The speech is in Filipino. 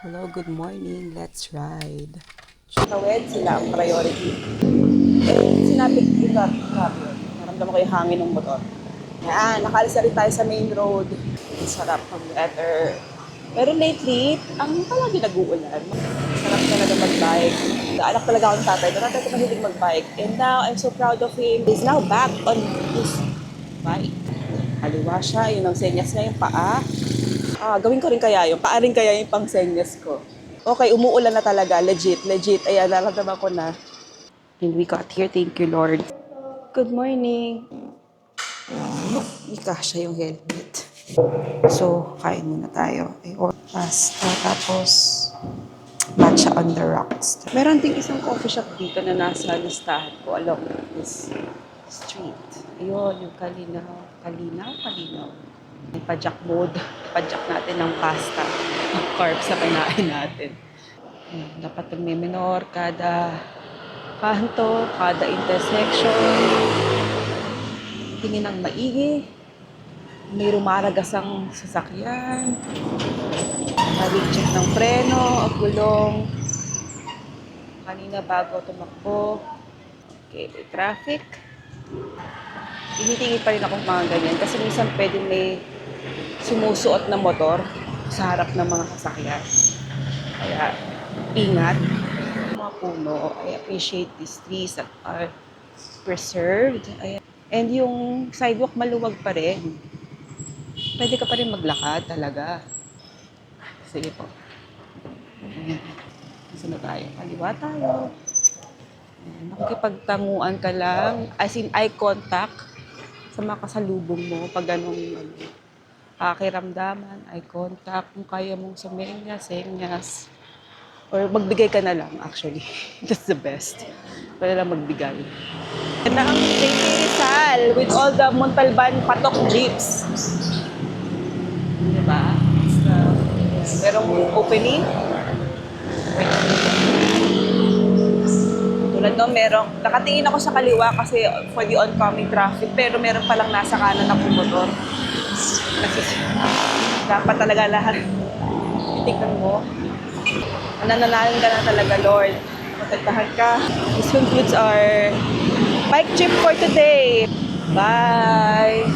Hello, good morning. Let's ride. Tawid sila ang priority. Sinabi ko grabe. Naramdaman ko yung hangin ng motor. Yan, nakaalis na rin tayo sa main road. Ang sarap ng weather. Pero lately, ang palagi nag-uulan. Sarap talaga mag-bike. Naalak talaga ako ng tatay. Tatay ko mahilig mag-bike. And now, I'm so proud of him. He's now back on his bike. Kaliwa siya, yun ang senyas niya, yung paa. Gawin ko rin kaya yung paa rin kaya yung pang senyas ko. Okay, umuulan na talaga. Legit. Ayan, nararamdaman ko na. And we got here. Thank you, Lord. Good morning. Hindi kasha yung helmet. So, kain muna tayo. I order pasta, tapos matcha on the rocks. Meron ding isang coffee shop dito na nasa listahan ko along this street. Ayun, yung Kalinaw. May pajak mode. Pajak natin ng pasta. Ang carbs sa kinain natin. Dapat may minor kada kanto, kada intersection. Tingin ng maigi. May rumaragasang sasakyan. Check ng preno, gulong. Kanina bago tumakbo. Okay, may traffic. Tinitingin pa rin ako mga ganyan kasi minsan pwede may sumusuot na motor sa harap ng mga sasakyan. Kaya, ingat. Mga puno, I appreciate these trees that are preserved. Ayan. And yung sidewalk maluwag pa rin. Pwede ka pa rin maglakad talaga. Sige po. Ayan. Saan na tayo? Kaliwa tayo. Ayan. Nakikipagtanguan ka lang. As in, eye contact sa mga kasalubong mo. Pag ganun, pakiramdaman, eye contact. Kung kaya mong senyas. Or magbigay ka na lang, actually. That's the best. Pwede lang magbigay. Yan na ang Lady Rizal with all the Montalban patok jeeps. Diba? So, merong opening. Tulad no, merong, nakatingin ako sa kaliwa kasi for the oncoming traffic, pero meron palang nasa kanan na motor. Kasi dapat talaga lahat titignan mo. Nananalan ka na talaga, Lord. Protektahan ka. This concludes our bike trip for today. Bye!